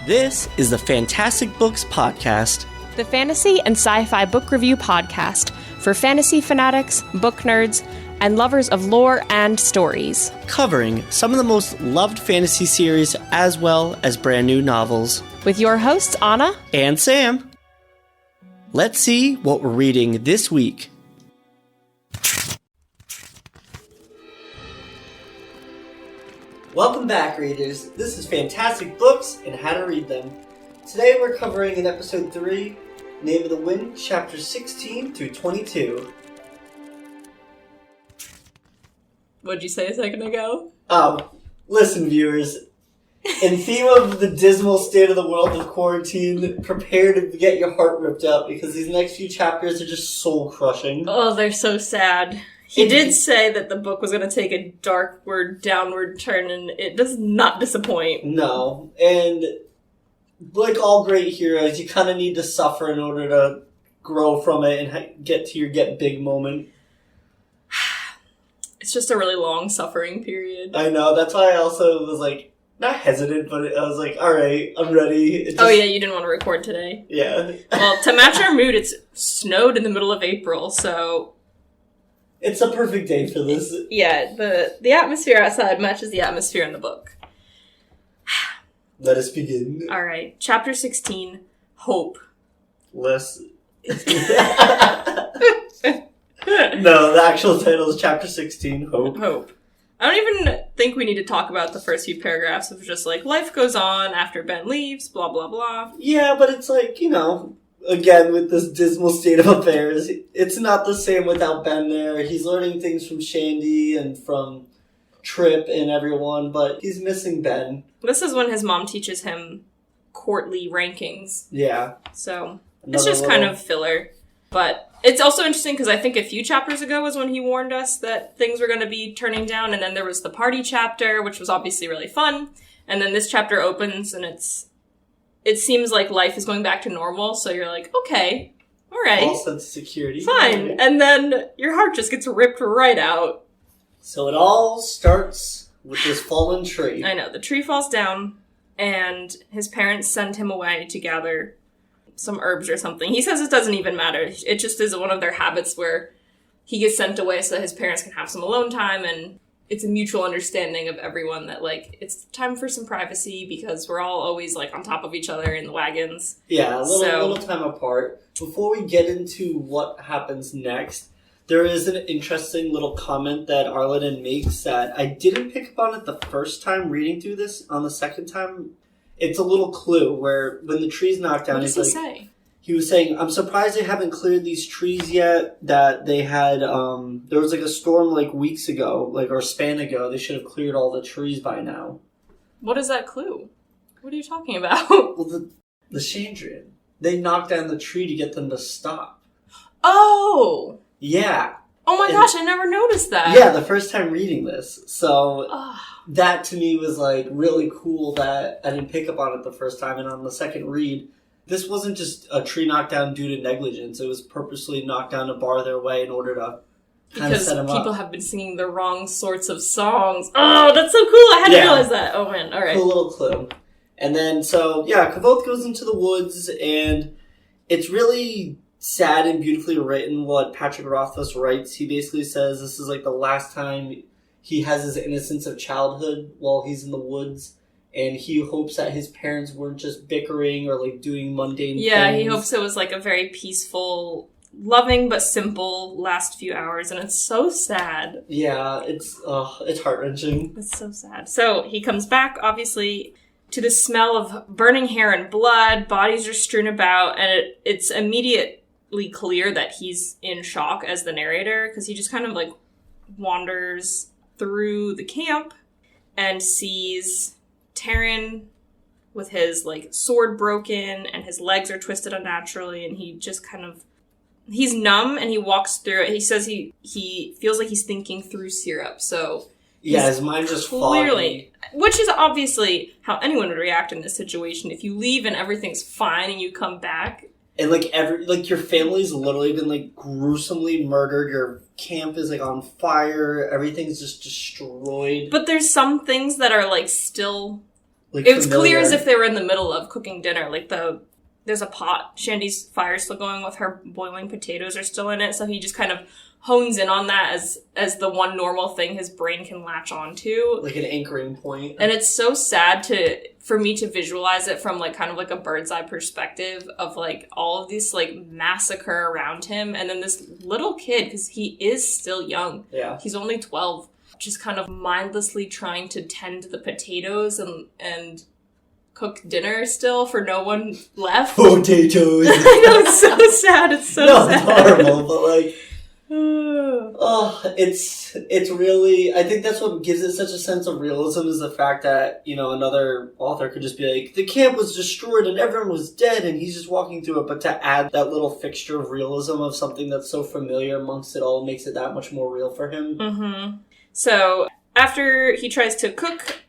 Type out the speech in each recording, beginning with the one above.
This is the Fantastic Books Podcast, the fantasy and sci-fi book review podcast for fantasy fanatics, book nerds, and lovers of lore and stories. covering some of the most loved fantasy series as well as brand new novels. With your hosts, Anna And Sam. Let's see what we're reading this week. Welcome back, readers. This is Fantastic Books and How to Read Them. Today we're covering in Episode 3, Name of the Wind, Chapters 16 through 22. What'd you say a second ago? Listen, viewers. In theme of the dismal state of the world with quarantine, prepare to get your heart ripped out because these next few chapters are just soul-crushing. Oh, they're so sad. He did say that the book was going to take a downward turn, and it does not disappoint. No, and like all great heroes, you kind of need to suffer in order to grow from it and get to your get big moment. It's just a really long suffering period. I know, that's why I also was like, not hesitant, but I was like, alright, I'm ready. Oh yeah, you didn't want to record today. Yeah. Well, to match our mood, it's snowed in the middle of April, so... It's a perfect day for this. Yeah, the atmosphere outside matches the atmosphere in the book. Let us begin. Alright, Chapter 16, Hope. Less... No, the actual title is Chapter 16, Hope. Hope. I don't even think we need to talk about the first few paragraphs of just like, life goes on after Ben leaves, blah, blah, blah. Yeah, but it's like, you know, again, with this dismal state of affairs, it's not the same without Ben there. He's learning things from Shandy and from Trip and everyone, but he's missing Ben. This is when his mom teaches him courtly rankings. Yeah. So, it's just kind of filler. But it's also interesting because I think a few chapters ago was when he warned us that things were going to be turning down, and then there was the party chapter, which was obviously really fun. And then this chapter opens, and it seems like life is going back to normal, so you're like, okay, all right. False sense of security. Fine. And then your heart just gets ripped right out. So it all starts with this fallen tree. I know. The tree falls down, and his parents send him away to gather some herbs or something. He says it doesn't even matter. It just is one of their habits where he gets sent away so that his parents can have some alone time, and it's a mutual understanding of everyone that, like, it's time for some privacy because we're all always, like, on top of each other in the wagons. Yeah, a little time apart. Before we get into what happens next, there is an interesting little comment that Arlen makes that I didn't pick up on it the first time reading through this. On the second time, it's a little clue where when the tree's knocked down, What does he say? He was saying, I'm surprised they haven't cleared these trees yet, that they had, there was like a storm like weeks ago, like, or a span ago. They should have cleared all the trees by now. What is that clue? What are you talking about? Well, the Chandrian, they knocked down the tree to get them to stop. Oh! Yeah. Oh my gosh, I never noticed that. Yeah, the first time reading this. So that to me was like really cool that I didn't pick up on it the first time. And on the second read, this wasn't just a tree knocked down due to negligence. It was purposely knocked down to bar their way in order to kind of set them up. Because people have been singing the wrong sorts of songs. Oh, that's so cool. I hadn't realized that. Oh man, alright. Cool little clue. And then, so, yeah, Kavoth goes into the woods, and it's really sad and beautifully written what Patrick Rothfuss writes. He basically says this is like the last time he has his innocence of childhood while he's in the woods, and he hopes that his parents weren't just bickering or like doing mundane things. Yeah, he hopes it was like a very peaceful, loving but simple last few hours, and it's so sad. Yeah, it's heart-wrenching. It's so sad. So he comes back, obviously, to the smell of burning hair and blood. Bodies are strewn about, and it's immediately clear that he's in shock as the narrator, because he just kind of like wanders through the camp and sees Taryn with his like sword broken and his legs are twisted unnaturally, and he just kind of, he's numb and he walks through it. He says he feels like he's thinking through syrup, so yeah, his mind just foggy. Which is obviously how anyone would react in this situation. If you leave and everything's fine and you come back, and like your family's literally been like gruesomely murdered, your camp is like on fire, everything's just destroyed. But there's some things that are like still like, it was familiar. clear as if they were in the middle of cooking dinner. Like, there's a pot. Shandy's fire still going with her boiling potatoes are still in it. So he just kind of hones in on that as the one normal thing his brain can latch onto. Like an anchoring point. And it's so sad for me to visualize it from, like, kind of like a bird's eye perspective of, like, all of this, like, massacre around him. And then this little kid, because he is still young. Yeah. He's only 12. Just kind of mindlessly trying to tend the potatoes and cook dinner still for no one left. Potatoes. I know, it's so sad. It's so sad. It's horrible, but, like, it's really, I think that's what gives it such a sense of realism, is the fact that, you know, another author could just be like, the camp was destroyed and everyone was dead and he's just walking through it, but to add that little fixture of realism of something that's so familiar amongst it all makes it that much more real for him. Mm-hmm. So, after he tries to cook,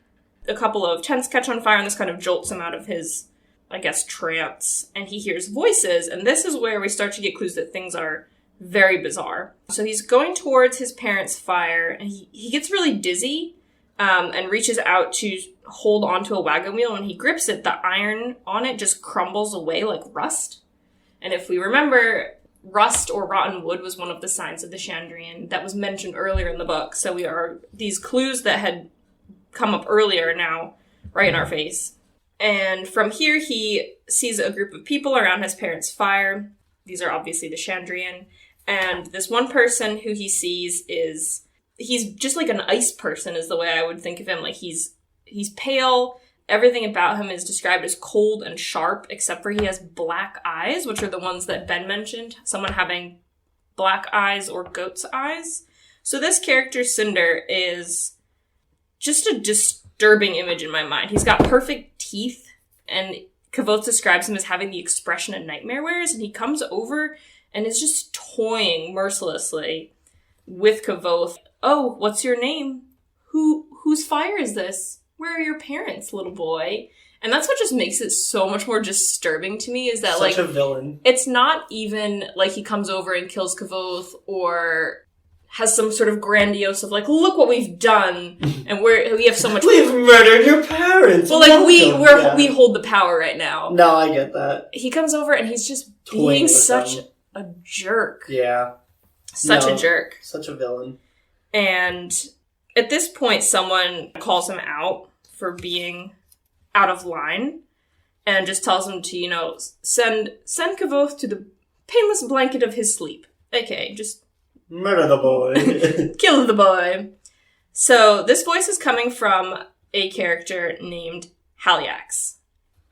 a couple of tents catch on fire and this kind of jolts him out of his, I guess, trance, and he hears voices, and this is where we start to get clues that things are very bizarre. So he's going towards his parents' fire, and he gets really dizzy, and reaches out to hold onto a wagon wheel. When he grips it, the iron on it just crumbles away like rust. And if we remember, rust or rotten wood was one of the signs of the Chandrian that was mentioned earlier in the book. So these clues that had come up earlier now right in our face. And from here, he sees a group of people around his parents' fire. These are obviously the Chandrian. And this one person who he sees he's just like an ice person is the way I would think of him. Like, he's pale. Everything about him is described as cold and sharp, except for he has black eyes, which are the ones that Ben mentioned. Someone having black eyes or goat's eyes. So this character, Cinder, is just a disturbing image in my mind. He's got perfect teeth, and Kavoth describes him as having the expression a nightmare wears, and he comes over and is just toying mercilessly with Kavoth. Oh, what's your name? Whose fire is this? Where are your parents, little boy? And that's what just makes it so much more disturbing to me, is that, Such a villain. It's not even like he comes over and kills Kavoth or has some sort of grandiose of, like, look what we've done, and we have so much. We've murdered your parents. Well, like, we hold the power right now. No, I get that. He comes over and he's just Toying being with such them. a jerk. Yeah. Such a jerk. Such a villain. And at this point, someone calls him out for being out of line and just tells him to, you know, send Kavoth to the painless blanket of his sleep. Okay, just murder the boy. Kill the boy. So this voice is coming from a character named Haliax.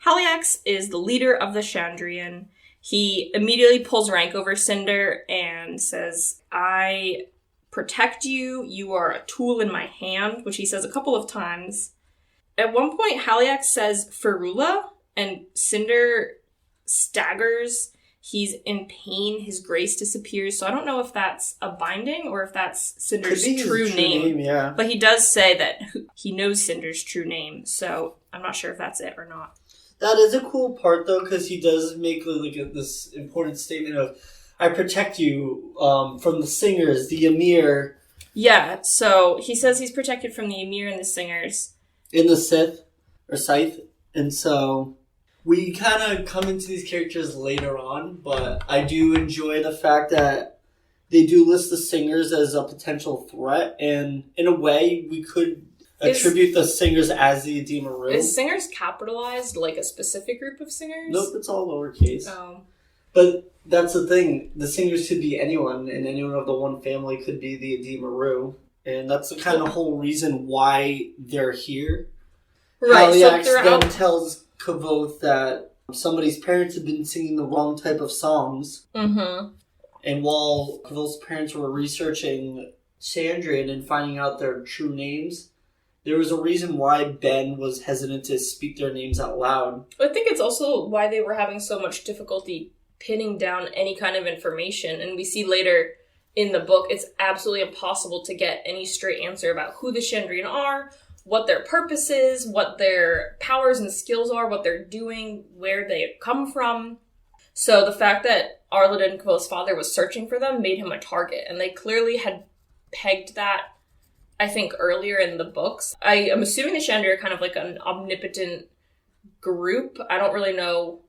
Haliax is the leader of the Chandrian. He immediately pulls rank over Cinder and says, I protect you. You are a tool in my hand, which he says a couple of times. At one point, Haliax says Ferula, and Cinder staggers. He's in pain. His grace disappears. So I don't know if that's a binding or if that's Cinder's true name. Yeah. But he does say that he knows Cinder's true name. So I'm not sure if that's it or not. That is a cool part, though, because he does make this important statement of, I protect you from the singers, the Emir. Yeah, so he says he's protected from the Emir and the singers. In the Scythe. And so we kind of come into these characters later on, but I do enjoy the fact that they do list the singers as a potential threat, and in a way we could attribute the singers as the Ademaru. Is singers capitalized, like a specific group of singers? Nope, it's all lowercase. Oh. But that's the thing. The singers could be anyone, and anyone of the one family could be the Ademaru. And that's the kind of whole reason why they're here. Right, Haliax so then tells Kavoth that somebody's parents had been singing the wrong type of songs. Mm-hmm. And while Kavoth's parents were researching Chandrian and finding out their true names, there was a reason why Ben was hesitant to speak their names out loud. I think it's also why they were having so much difficulty pinning down any kind of information. And we see later in the book, it's absolutely impossible to get any straight answer about who the Chandrian are, what their purpose is, what their powers and skills are, what they're doing, where they come from. So the fact that Arleden Kavoth's father was searching for them made him a target, and they clearly had pegged that I think, earlier in the books. I am assuming the Chandra are kind of like an omnipotent group. I don't really know.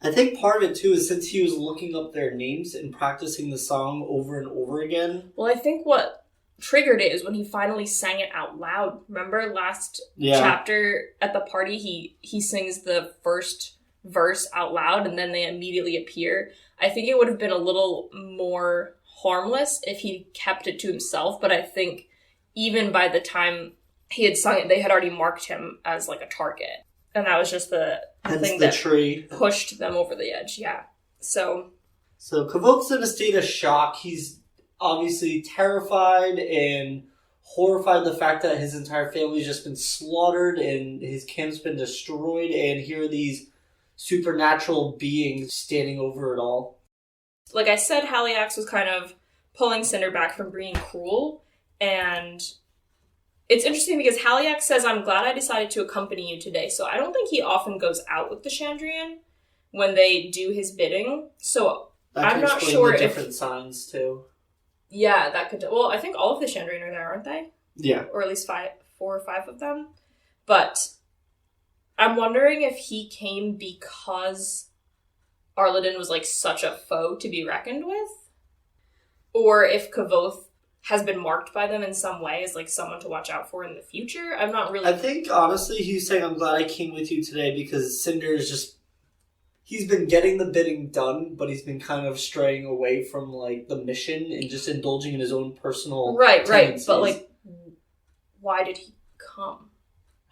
I think part of it, too, is since he was looking up their names and practicing the song over and over again. Well, I think what triggered it is when he finally sang it out loud. Remember last chapter at the party, he sings the first verse out loud and then they immediately appear. I think it would have been a little more harmless if he kept it to himself, but I think even by the time he had sung it, they had already marked him as like a target. And that was just the thing that pushed them over the edge, yeah. So Kavoth's in a state of shock. He's obviously terrified and horrified the fact that his entire family's just been slaughtered and his camp's been destroyed, and here are these supernatural beings standing over it all. Like I said, Haliax was kind of pulling Cinder back from being cruel, and it's interesting because Haliax says, I'm glad I decided to accompany you today. So I don't think he often goes out with the Chandrian when they do his bidding. So I'm not sure the different signs, too. Yeah, that could... Well, I think all of the Chandrian are there, aren't they? Yeah. Or at least 4 or 5 of them. But I'm wondering if he came because Arladin was like such a foe to be reckoned with. Or if Kavoth has been marked by them in some way as like someone to watch out for in the future. I'm not really... I think, honestly, he's saying, I'm glad I came with you today because Cinder is just... He's been getting the bidding done, but he's been kind of straying away from, like, the mission and just indulging in his own personal tendencies. But, like, why did he come?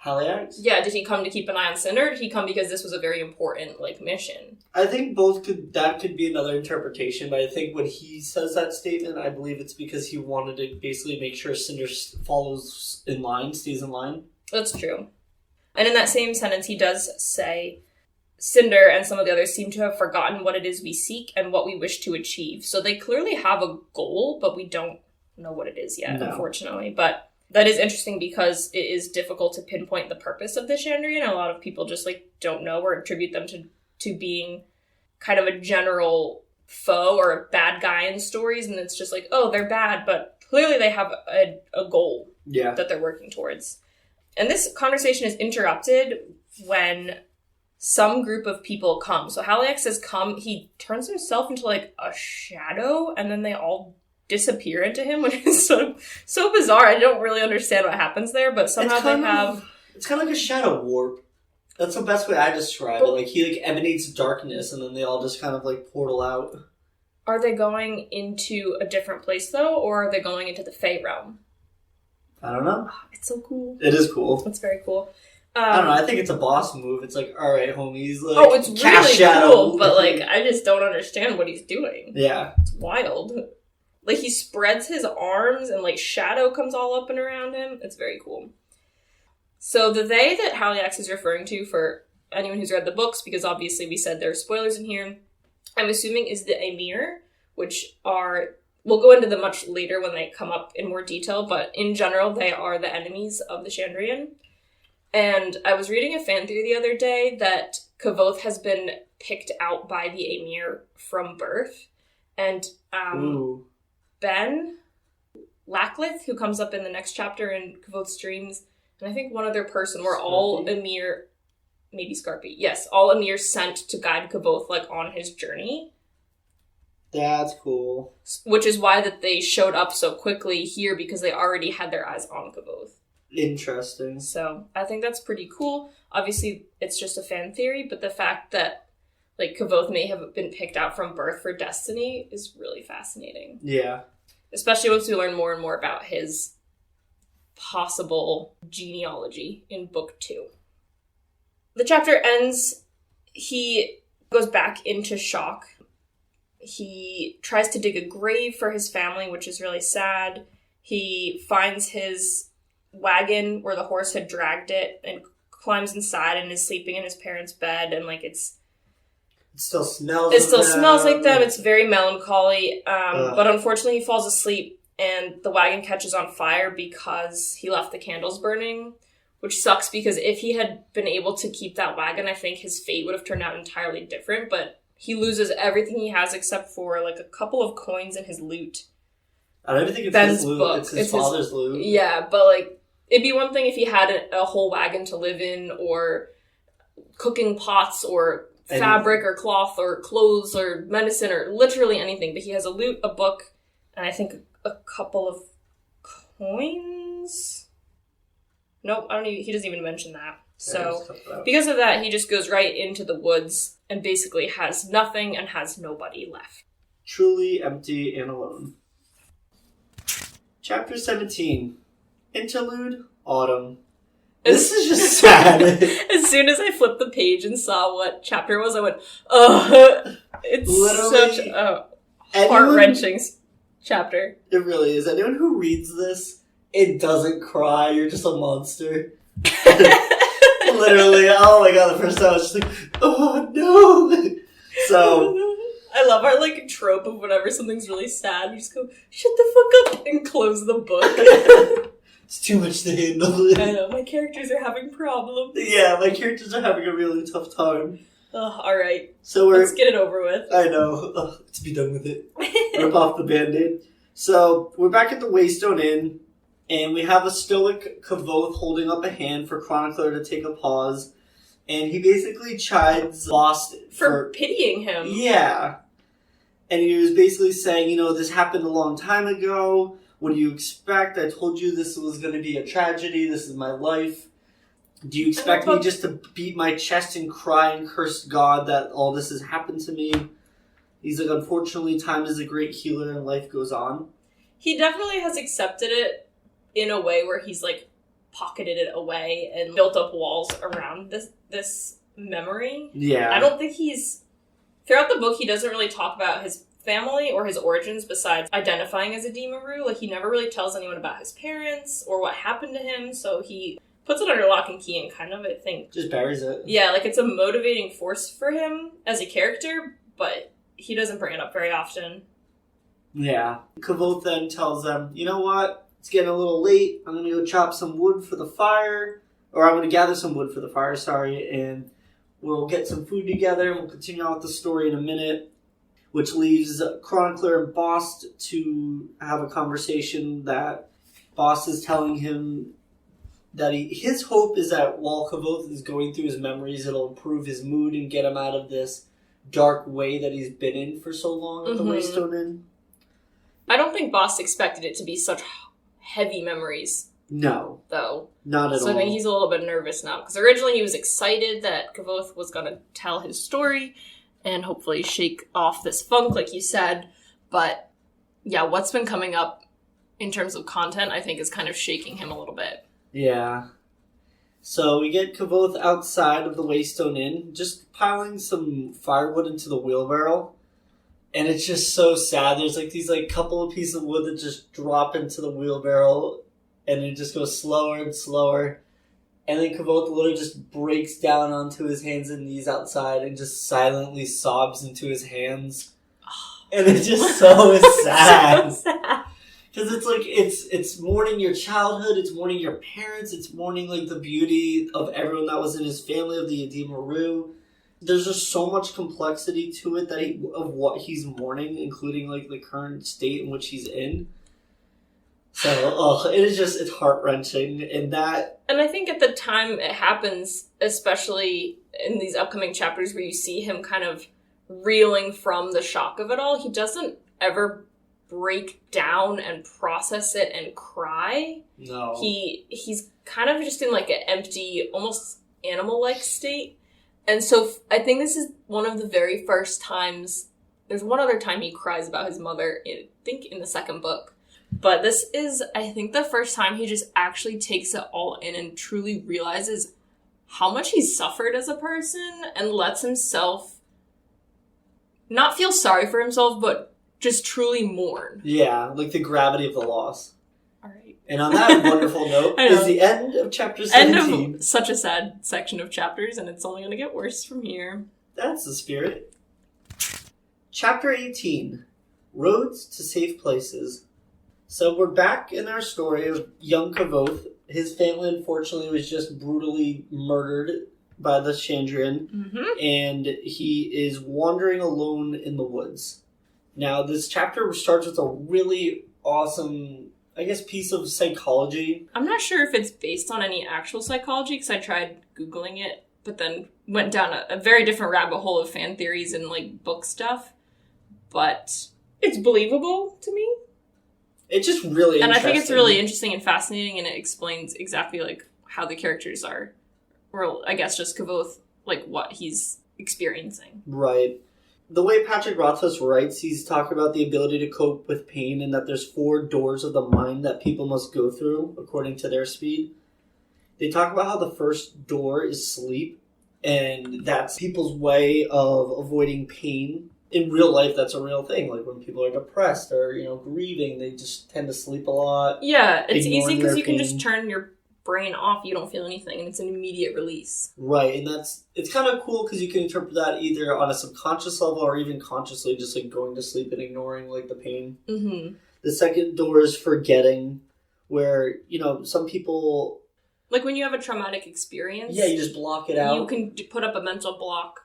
Haliax? Yeah, did he come to keep an eye on Cinder, or did he come because this was a very important, like, mission? I think that could be another interpretation, but I think when he says that statement, I believe it's because he wanted to basically make sure Cinder stays in line. That's true. And in that same sentence, he does say, Cinder and some of the others seem to have forgotten what it is we seek and what we wish to achieve. So they clearly have a goal, but we don't know what it is yet, unfortunately. But that is interesting because it is difficult to pinpoint the purpose of the Chandrian. A lot of people just like don't know or attribute them to being kind of a general foe or a bad guy in stories. And it's just like, oh, they're bad, but clearly they have a goal that they're working towards. And this conversation is interrupted when some group of people come. So Haliax says come, he turns himself into like a shadow, and then they all disappear into him, which is so bizarre. I don't really understand what happens there, but somehow it's kind of like a shadow warp. That's the best way I describe it. Like, he like emanates darkness, and then they all just kind of like portal out. Are they going into a different place, though, or are they going into the Fae realm? I don't know. It's so cool. It is cool. It's very cool. I don't know. I think it's a boss move. It's like, all right, homies. Like, it's really cool, but like, I just don't understand what he's doing. Yeah. It's wild. Like, he spreads his arms and like shadow comes all up and around him. It's very cool. So the they that Haliax is referring to, for anyone who's read the books, because obviously we said there are spoilers in here, I'm assuming is the Emir, which are... We'll go into them much later when they come up in more detail, but in general, they are the enemies of the Chandrian. And I was reading a fan theory the other day that Kavoth has been picked out by the Emir from birth. And Ben Lacklith, who comes up in the next chapter in Kavoth's dreams, and I think one other person, were all Emir, maybe Scarpy. Yes, all Emir sent to guide Kavoth like on his journey. That's cool. Which is why that they showed up so quickly here, because they already had their eyes on Kavoth. Interesting. So I think that's pretty cool. Obviously, it's just a fan theory, but the fact that like Kavoth may have been picked out from birth for destiny is really fascinating. Yeah. Especially once we learn more and more about his possible genealogy in book 2. The chapter ends. He goes back into shock. He tries to dig a grave for his family, which is really sad. He finds his wagon where the horse had dragged it and climbs inside and is sleeping in his parents' bed, and like it still smells like them. It's very melancholy, but unfortunately he falls asleep and the wagon catches on fire because he left the candles burning, which sucks because if he had been able to keep that wagon, I think his fate would have turned out entirely different. But he loses everything he has except for like a couple of coins and his loot. I don't even think it's Ben's his loot. book. It's his father's loot. Yeah, but like, it'd be one thing if he had a whole wagon to live in, or cooking pots, or fabric, or cloth, or clothes, or medicine, or literally anything. But he has a loot, a book, and I think a couple of coins? Nope, he doesn't even mention that. So, because of that, he just goes right into the woods and basically has nothing and has nobody left. Truly empty and alone. Chapter 17. Interlude, Autumn. This is just sad. As soon as I flipped the page and saw what chapter it was, I went, ugh. It's literally such a heart-wrenching chapter. It really is. Anyone who reads this, it doesn't cry. You're just a monster. Literally. Oh my god, the first time I was just like, oh no. So. I love our, like, trope of whenever something's really sad, you just go, shut the fuck up, and close the book. It's too much to handle. I know, my characters are having problems. Yeah, my characters are having a really tough time. Alright. So let's get it over with. I know. Let's be done with it. Rip off the Band-Aid. So, we're back at the Waystone Inn, and we have a stoic Kavoth holding up a hand for Chronicler to take a pause. And he basically chides Boss for pitying him. Yeah. And he was basically saying, you know, this happened a long time ago. What do you expect? I told you this was going to be a tragedy. This is my life. Do you expect me just to beat my chest and cry and curse God that all this has happened to me? He's like, unfortunately, time is a great healer and life goes on. He definitely has accepted it in a way where he's, like, pocketed it away and built up walls around this memory. Yeah. I don't think throughout the book, he doesn't really talk about his family or his origins besides identifying as a Deemaroo. Like, he never really tells anyone about his parents or what happened to him, so he puts it under lock and key and kind of, I think, just buries it. Yeah, like, it's a motivating force for him as a character, but he doesn't bring it up very often. Yeah. Kavoth then tells them, you know what? It's getting a little late. I'm going to go chop some wood for the fire. Or I'm going to gather some wood for the fire, and we'll get some food together, and we'll continue on with the story in a minute, which leaves Chronicler and Boss to have a conversation that Boss is telling him that his hope is that while Kavoth is going through his memories, it'll improve his mood and get him out of this dark way that he's been in for so long at the Waystone Inn. I don't think Boss expected it to be such heavy memories. No. Though. Not at all. So I think he's a little bit nervous now. Because originally he was excited that Kavoth was going to tell his story and hopefully shake off this funk, like you said. But, yeah, what's been coming up in terms of content, I think, is kind of shaking him a little bit. Yeah. So we get Kavoth outside of the Waystone Inn, just piling some firewood into the wheelbarrow. And it's just so sad. There's like these like couple of pieces of wood that just drop into the wheelbarrow, and it just goes slower and slower. And then Kavoth literally just breaks down onto his hands and knees outside and just silently sobs into his hands. And it's just so sad. So sad. Because it's like, it's mourning your childhood, it's mourning your parents, it's mourning like the beauty of everyone that was in his family, of the Deemaroo. There's just so much complexity to it of what he's mourning, including like the current state in which he's in. So, it's heart-wrenching, and I think at the time it happens, especially in these upcoming chapters where you see him kind of reeling from the shock of it all, he doesn't ever break down and process it and cry. No. He's kind of just in like an empty, almost animal-like state. And so I think this is one of the very first times, there's one other time he cries about his mother, I think in the second book. But this is, I think, the first time he just actually takes it all in and truly realizes how much he's suffered as a person and lets himself not feel sorry for himself, but just truly mourn. Yeah, like the gravity of the loss. All right. And on that wonderful note is the end of chapter 17. End of such a sad section of chapters, and it's only going to get worse from here. That's the spirit. Chapter 18. Roads to Safe Places. So we're back in our story of young Kavoth. His family, unfortunately, was just brutally murdered by the Chandrian, and he is wandering alone in the woods. Now, this chapter starts with a really awesome, I guess, piece of psychology. I'm not sure if it's based on any actual psychology, because I tried Googling it, but then went down a very different rabbit hole of fan theories and, like, book stuff. But it's believable to me. It's just really and interesting. I think it's really interesting and fascinating, and it explains exactly, like, how the characters are, or I guess just Kavoth, like, what he's experiencing. Right. The way Patrick Rothfuss writes, he's talking about the ability to cope with pain and that there's 4 doors of the mind that people must go through according to their speed. They talk about how the first door is sleep, and that's people's way of avoiding pain. In real life, that's a real thing. Like, when people are depressed or, grieving, they just tend to sleep a lot. Yeah, it's easy because you can pain. just turn your brain off. You don't feel anything, and it's an immediate release. Right, and it's kind of cool because you can interpret that either on a subconscious level or even consciously, just, like, going to sleep and ignoring, like, the pain. Mm-hmm. The second door is forgetting, where, some people... Like, when you have a traumatic experience... Yeah, you just block it out. You can put up a mental block.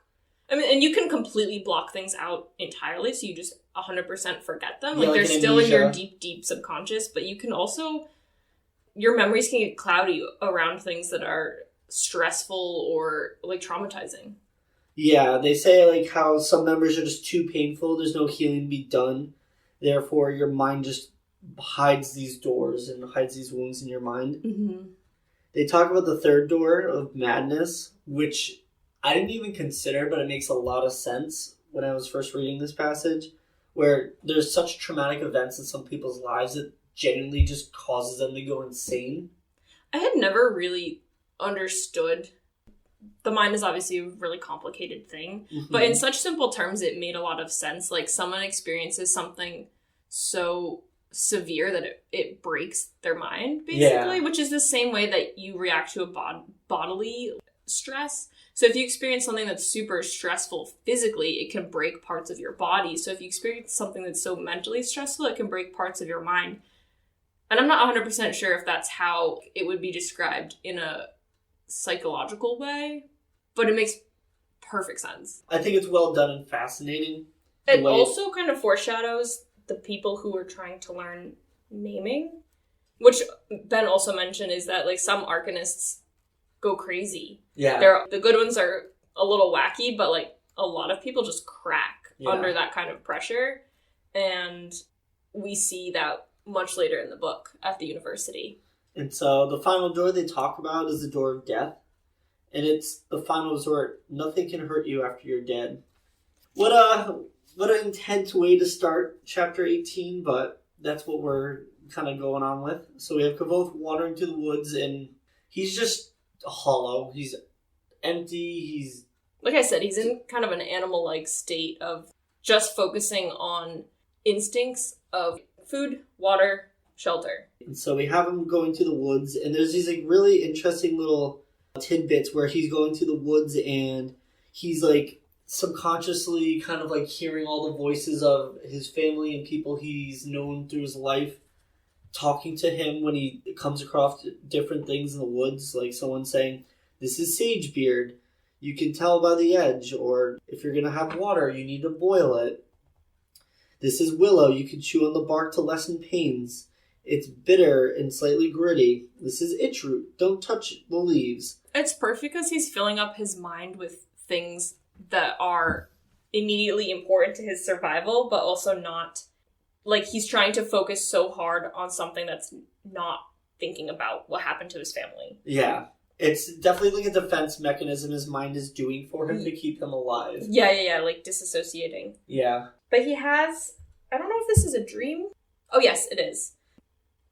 I mean, and you can completely block things out entirely, so you just 100% forget them. Yeah, like, they're an still in your amnesia. deep subconscious, but you can also... Your memories can get cloudy around things that are stressful or, like, traumatizing. Yeah, they say, like, how some memories are just too painful. There's no healing to be done. Therefore, your mind just hides these doors and hides these wounds in your mind. Mm-hmm. They talk about the third door of madness, which I didn't even consider, but it makes a lot of sense when I was first reading this passage, where there's such traumatic events in some people's lives that genuinely just causes them to go insane. I had never really understood. The mind is obviously a really complicated thing, but in such simple terms, it made a lot of sense. Like, someone experiences something so severe that it breaks their mind, basically, which is the same way that you react to a bodily stress. So if you experience something that's super stressful physically, it can break parts of your body. So if you experience something that's so mentally stressful, it can break parts of your mind. And I'm not 100% sure if that's how it would be described in a psychological way, but it makes perfect sense. I think it's well done and fascinating. It also kind of foreshadows the people who are trying to learn naming, which Ben also mentioned is that, like, some arcanists go crazy. Yeah. The good ones are a little wacky, but, like, a lot of people just crack under that kind of pressure. And we see that much later in the book at the university. And so the final door they talk about is the door of death. And it's the final resort. Nothing can hurt you after you're dead. What an intense way to start chapter 18, but that's what we're kind of going on with. So we have Kavoth wandering to the woods, and he's just hollow. He's empty. Like I said, he's in kind of an animal-like state of just focusing on instincts of food, water, shelter. And so we have him going to the woods, and there's these, like, really interesting little tidbits where he's going to the woods and he's, like, subconsciously kind of, like, hearing all the voices of his family and people he's known through his life talking to him when he comes across different things in the woods, like someone saying, "This is Sagebeard. You can tell by the edge," or "If you're going to have water, you need to boil it. This is Willow. You can chew on the bark to lessen pains. It's bitter and slightly gritty. This is Itchroot. Don't touch the leaves." It's perfect because he's filling up his mind with things that are immediately important to his survival, but also not, like, he's trying to focus so hard on something that's not thinking about what happened to his family. Yeah. It's definitely like a defense mechanism his mind is doing for him to keep him alive. Yeah, like disassociating. Yeah. But he has, I don't know if this is a dream. Oh, yes, it is.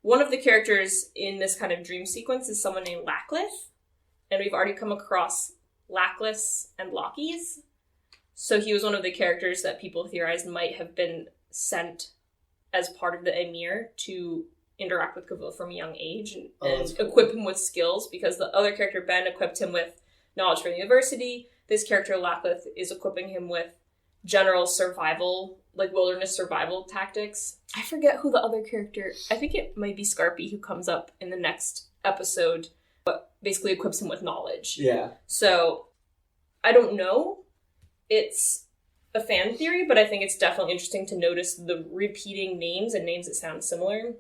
One of the characters in this kind of dream sequence is someone named Lacklith, and we've already come across Lackliths and Lockies. So he was one of the characters that people theorized might have been sent as part of the Emir to interact with Kavoth from a young age and equip him with skills, because the other character, Ben, equipped him with knowledge from the university. This character, Lacklith, is equipping him with general survival, like wilderness survival tactics. I forget who the other character, I think it might be Scarpy, who comes up in the next episode, but basically equips him with knowledge. Yeah. So, I don't know. It's a fan theory, but I think it's definitely interesting to notice the repeating names and names that sound similar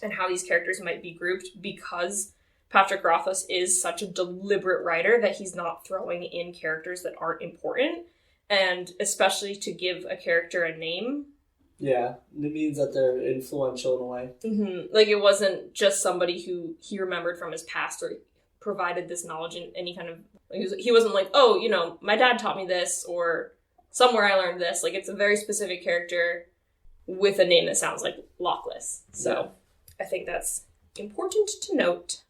and how these characters might be grouped, because Patrick Rothfuss is such a deliberate writer that he's not throwing in characters that aren't important, and especially to give a character a name. Yeah, it means that they're influential in a way. Mm-hmm. Like, it wasn't just somebody who he remembered from his past or provided this knowledge in any kind of... He wasn't like, oh, you know, my dad taught me this, or somewhere I learned this. Like, it's a very specific character with a name that sounds like Lockless. So I think that's important to note.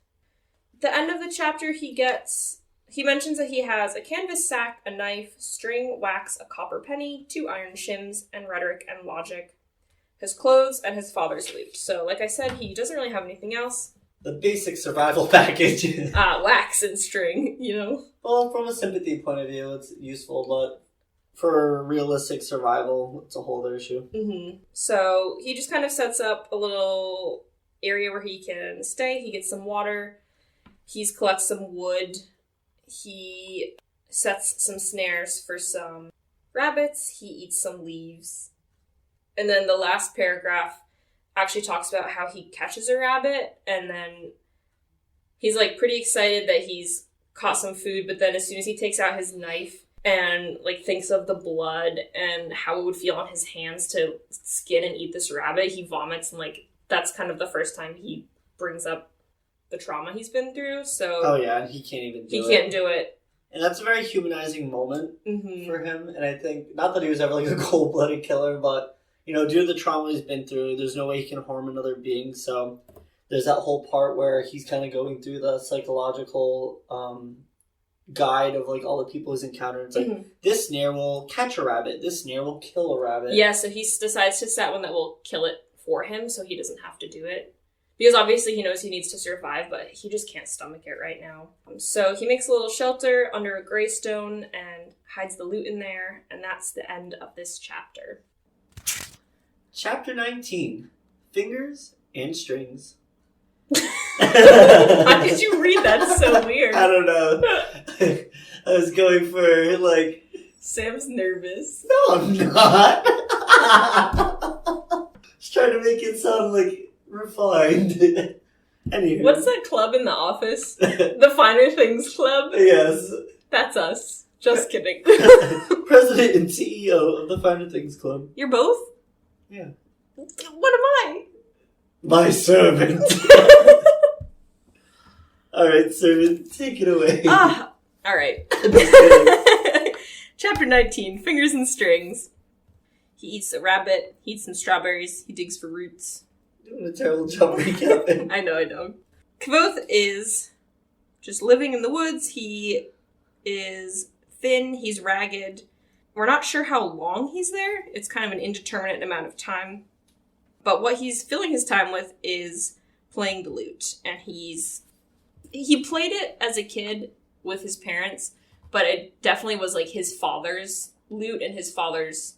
The end of the chapter, he mentions that he has a canvas sack, a knife, string, wax, a copper penny, 2 iron shims, and rhetoric and logic, his clothes, and his father's loot. So, like I said, he doesn't really have anything else. The basic survival package. Wax and string, you know? Well, from a sympathy point of view, it's useful, but for realistic survival, it's a whole other issue. Mm-hmm. So, he just kind of sets up a little area where he can stay. He gets some water. He collects some wood. He sets some snares for some rabbits. He eats some leaves. And then the last paragraph actually talks about how he catches a rabbit, and then he's like pretty excited that he's caught some food, but then as soon as he takes out his knife and like thinks of the blood and how it would feel on his hands to skin and eat this rabbit, he vomits, and like that's kind of the first time he brings up the trauma he's been through. So oh yeah, he can't even do it. He can't do it. And that's a very humanizing moment for him. And I think, not that he was ever like a cold-blooded killer, but, you know, due to the trauma he's been through, there's no way he can harm another being. So there's that whole part where he's kind of going through the psychological guide of like all the people he's encountered. It's like, this snare will catch a rabbit. This snare will kill a rabbit. Yeah, so he decides to set one that will kill it for him so he doesn't have to do it. Because obviously he knows he needs to survive, but he just can't stomach it right now. So he makes a little shelter under a greystone and hides the loot in there, and that's the end of this chapter. Chapter 19. Fingers and Strings. How did you read that so weird? I don't know. I was going for, like... Sam's nervous. No, I'm not. Just trying to make it sound, like... refined. Anywho. What's that club in the office? The Finer Things Club? Yes. That's us. Just kidding. President and CEO of the Finer Things Club. You're both? Yeah. What am I? My servant. Alright, servant, take it away. Alright. Chapter 19, Fingers and Strings. He eats a rabbit, he eats some strawberries, he digs for roots. Doing a terrible job recapping. I know. Kvothe is just living in the woods. He is thin. He's ragged. We're not sure how long he's there. It's kind of an indeterminate amount of time. But what he's filling his time with is playing the lute. And he played it as a kid with his parents, but it definitely was like his father's lute and his father's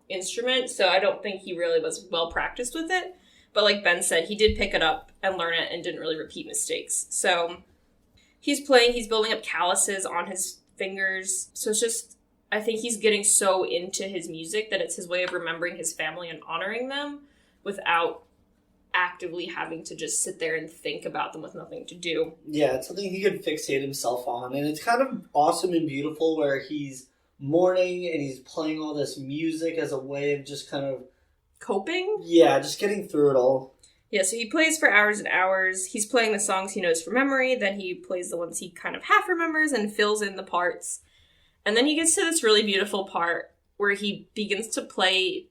instrument. So I don't think he really was well practiced with it. But like Ben said, he did pick it up and learn it and didn't really repeat mistakes. So he's playing, he's building up calluses on his fingers. So it's just, I think he's getting so into his music that it's his way of remembering his family and honoring them without actively having to just sit there and think about them with nothing to do. Yeah, it's something he could fixate himself on. And it's kind of awesome and beautiful where he's mourning and he's playing all this music as a way of just kind of coping? Yeah, just getting through it all. Yeah, so he plays for hours and hours. He's playing the songs he knows from memory, then he plays the ones he kind of half remembers and fills in the parts. And then he gets to this really beautiful part where he begins to play,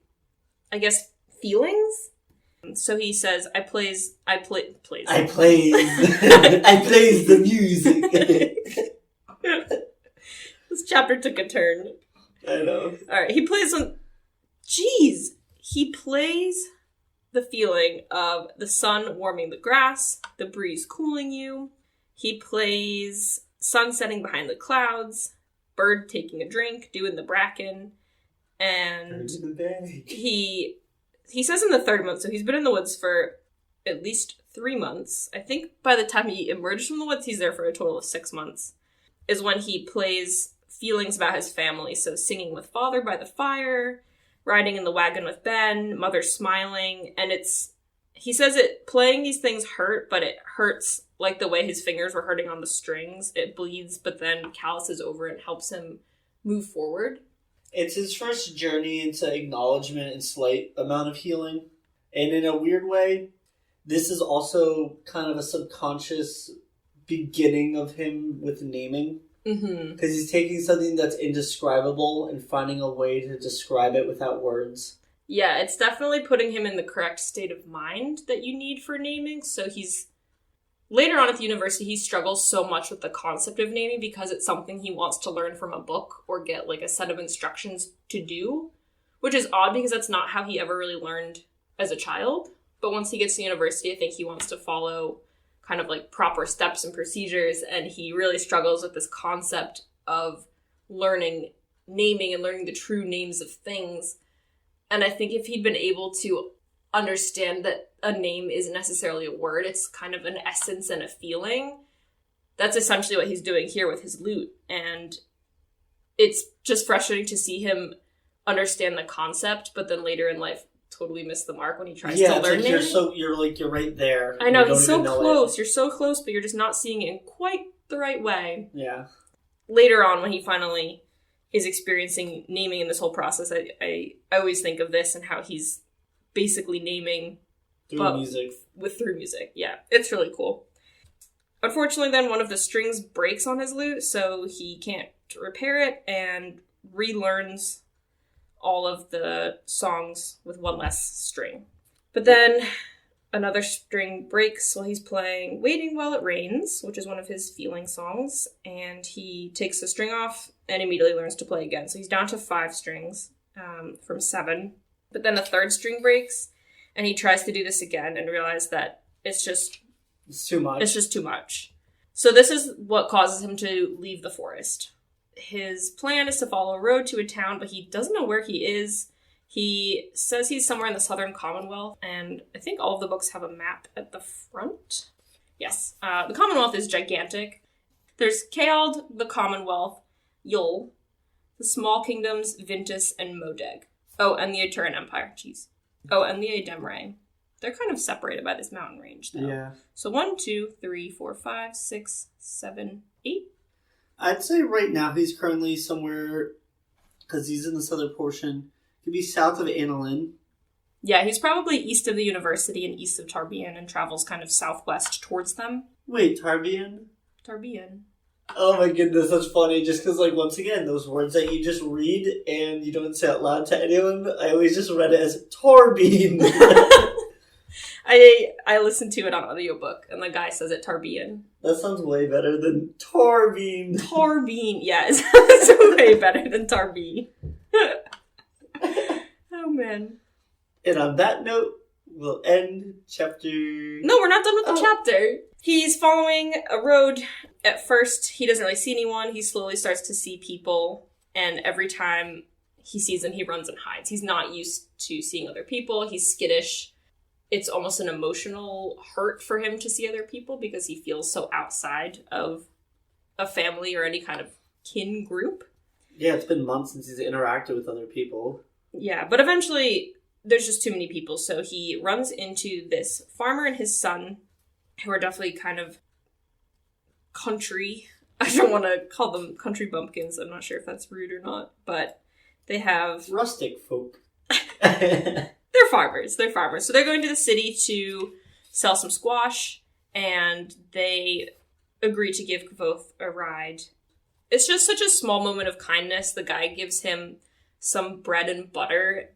I guess, feelings? So he says, I plays the music. This chapter took a turn. I know. Alright, he plays He plays the feeling of the sun warming the grass, the breeze cooling you. He plays sun setting behind the clouds, bird taking a drink, dew in the bracken, and he says in the third month, so he's been in the woods for at least 3 months. I think by the time he emerged from the woods, he's there for a total of 6 months, is when he plays feelings about his family. So singing with father by the fire, riding in the wagon with Ben, mother smiling. And he says playing these things hurt, but it hurts like the way his fingers were hurting on the strings. It bleeds, but then calluses over and helps him move forward. It's his first journey into acknowledgement and slight amount of healing. And in a weird way, this is also kind of a subconscious beginning of him with naming. Because he's taking something that's indescribable and finding a way to describe it without words. Yeah, it's definitely putting him in the correct state of mind that you need for naming. So later on at the university, he struggles so much with the concept of naming because it's something he wants to learn from a book or get like a set of instructions to do, which is odd because that's not how he ever really learned as a child. But once he gets to university, I think he wants to follow kind of like proper steps and procedures, and he really struggles with this concept of learning naming and learning the true names of things. And I think if he'd been able to understand that a name isn't necessarily a word, it's kind of an essence and a feeling, that's essentially what he's doing here with his lute. And it's just frustrating to see him understand the concept, but then later in life totally miss the mark when he tries to learn it. You're right there. I know, he's so close. You're so close, but you're just not seeing it in quite the right way. Yeah. Later on, when he finally is experiencing naming in this whole process, I always think of this and how he's basically naming through music. Through music, yeah. It's really cool. Unfortunately, then, one of the strings breaks on his lute, so he can't repair it and relearns all of the songs with one less string. But then another string breaks while he's playing Waiting While It Rains, which is one of his feeling songs, and he takes the string off and immediately learns to play again. So he's down to 5 strings from 7. But then a third string breaks, and he tries to do this again and realizes that it's too much. It's just too much. So this is what causes him to leave the forest. His plan is to follow a road to a town, but he doesn't know where he is. He says he's somewhere in the Southern Commonwealth, and I think all of the books have a map at the front. Yes. The Commonwealth is gigantic. There's Caeld, the Commonwealth, Yul, the small kingdoms, Vintus, and Modeg. Oh, and the Aturan Empire. Jeez. Oh, and the Ademre. They're kind of separated by this mountain range, though. Yeah. So 1, 2, 3, 4, 5, 6, 7, 8. I'd say right now he's currently somewhere, because he's in the southern portion, could be south of Annalyn. Yeah, he's probably east of the university and east of Tarbean and travels kind of southwest towards them. Wait, Tarbean? Tarbean. Oh my goodness, that's funny. Just because, like, once again, those words that you just read and you don't say out loud to anyone, I always just read it as Tarbean. I listened to it on audiobook, and the guy says it Tarbean. That sounds way better than Tarbean. Tarbean, yeah, it sounds way better than Tarbean. Oh, man. And on that note, we'll end chapter... No, we're not done with the chapter. He's following a road. At first, he doesn't really see anyone. He slowly starts to see people, and every time he sees them, he runs and hides. He's not used to seeing other people. He's skittish. It's almost an emotional hurt for him to see other people because he feels so outside of a family or any kind of kin group. Yeah, it's been months since he's interacted with other people. Yeah, but eventually there's just too many people, so he runs into this farmer and his son, who are definitely kind of country. I don't want to call them country bumpkins. I'm not sure if that's rude or not, but they have... rustic folk. They're farmers. So they're going to the city to sell some squash, and they agree to give Kvothe a ride. It's just such a small moment of kindness. The guy gives him some bread and butter,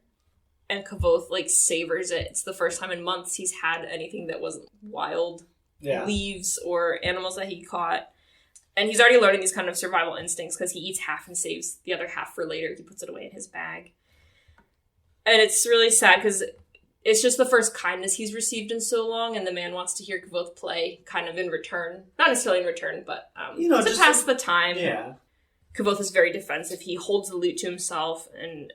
and Kvothe, like, savors it. It's the first time in months he's had anything that wasn't wild leaves or animals that he caught. And he's already learning these kind of survival instincts because he eats half and saves the other half for later. He puts it away in his bag. And it's really sad because it's just the first kindness he's received in so long, and the man wants to hear Kvothe play kind of in return. Not necessarily in return, but to pass the time. Yeah. Kvothe is very defensive. He holds the lute to himself and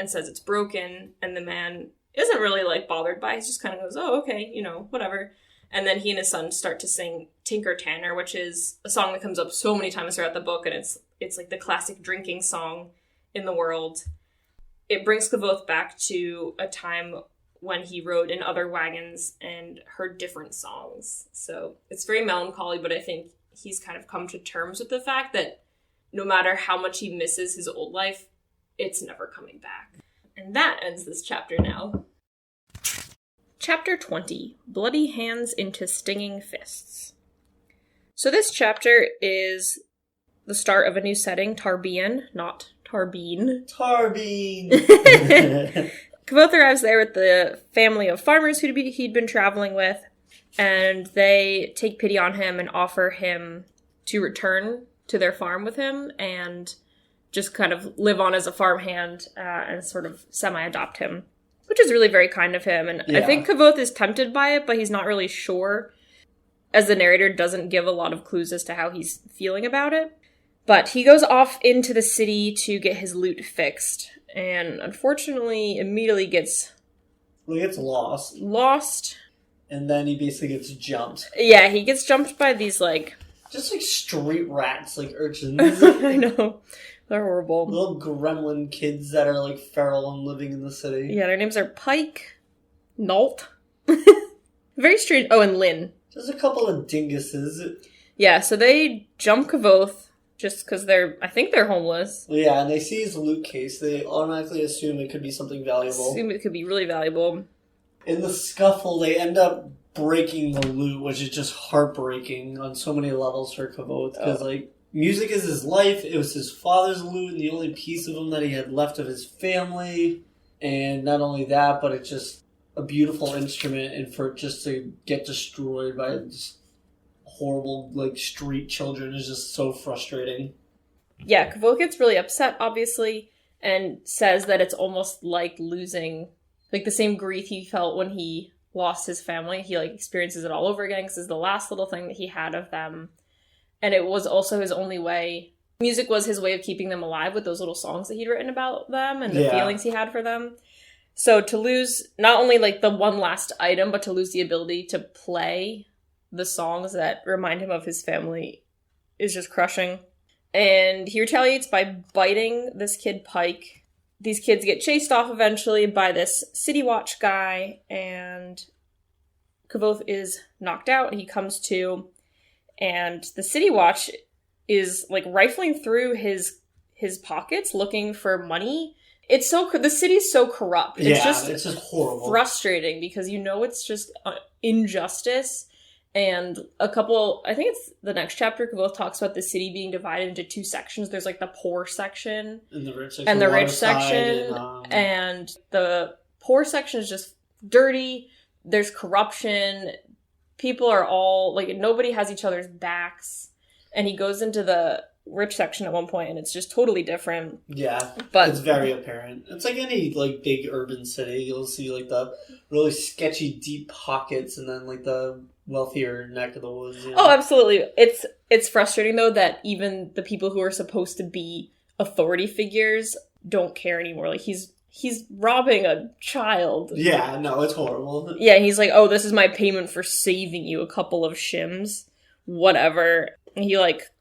says it's broken, and the man isn't really, like, bothered by it. He just kind of goes, oh, okay, whatever. And then he and his son start to sing Tinker Tanner, which is a song that comes up so many times throughout the book, and it's like the classic drinking song in the world. It brings Kvothe back to a time when he rode in other wagons and heard different songs. So it's very melancholy, but I think he's kind of come to terms with the fact that no matter how much he misses his old life, it's never coming back. And that ends this chapter now. Chapter 20, Bloody Hands into Stinging Fists. So this chapter is the start of a new setting, Tarbean, not Tarbeen. Tarbeen! Kvothe arrives there with the family of farmers he'd been traveling with, and they take pity on him and offer him to return to their farm with him and just kind of live on as a farmhand and sort of semi-adopt him, which is really very kind of him. And I think Kvothe is tempted by it, but he's not really sure, as the narrator doesn't give a lot of clues as to how he's feeling about it. But he goes off into the city to get his loot fixed, and unfortunately immediately gets lost. And then he basically gets jumped. Yeah, he gets jumped by these, just like street rats, like urchins. I know. They're horrible. Little gremlin kids that are, like, feral and living in the city. Yeah, their names are Pike, Nalt. Very strange. Oh, and Lynn. Just a couple of dinguses. Yeah, so they jump Kvothe just because I think they're homeless. Yeah, and they see his loot case. They automatically assume it could be something valuable. Assume it could be really valuable. In the scuffle, they end up breaking the loot, which is just heartbreaking on so many levels for Kvothe. Because, music is his life. It was his father's loot, and the only piece of him that he had left of his family. And not only that, but it's just a beautiful instrument, and for it just to get destroyed by just horrible, street children is just so frustrating. Yeah, Kvothe gets really upset, obviously, and says that it's almost like losing, the same grief he felt when he lost his family. He, experiences it all over again, because it's the last little thing that he had of them. And it was also his only way. Music was his way of keeping them alive with those little songs that he'd written about them and the feelings he had for them. So to lose not only, the one last item, but to lose the ability to play the songs that remind him of his family is just crushing. And he retaliates by biting this kid Pike. These kids get chased off eventually by this City Watch guy, and Kvothe is knocked out. He comes to, and the City Watch is, rifling through his pockets looking for money. The city's so corrupt. It's just horrible. Frustrating, because it's just injustice. And I think it's the next chapter, Kvothe talks about the city being divided into two sections. There's the poor section and the rich section. And the rich section. And the poor section is just dirty. There's corruption. People are all, nobody has each other's backs. And he goes into the rich section at one point, and it's just totally different. Yeah, but it's very apparent. It's like any, big urban city. You'll see, the really sketchy deep pockets, and then, the wealthier neck of the woods. Oh, absolutely. It's frustrating, though, that even the people who are supposed to be authority figures don't care anymore. He's robbing a child. Yeah, no, it's horrible. Yeah, he's like, oh, this is my payment for saving you a couple of shims. Whatever. And he,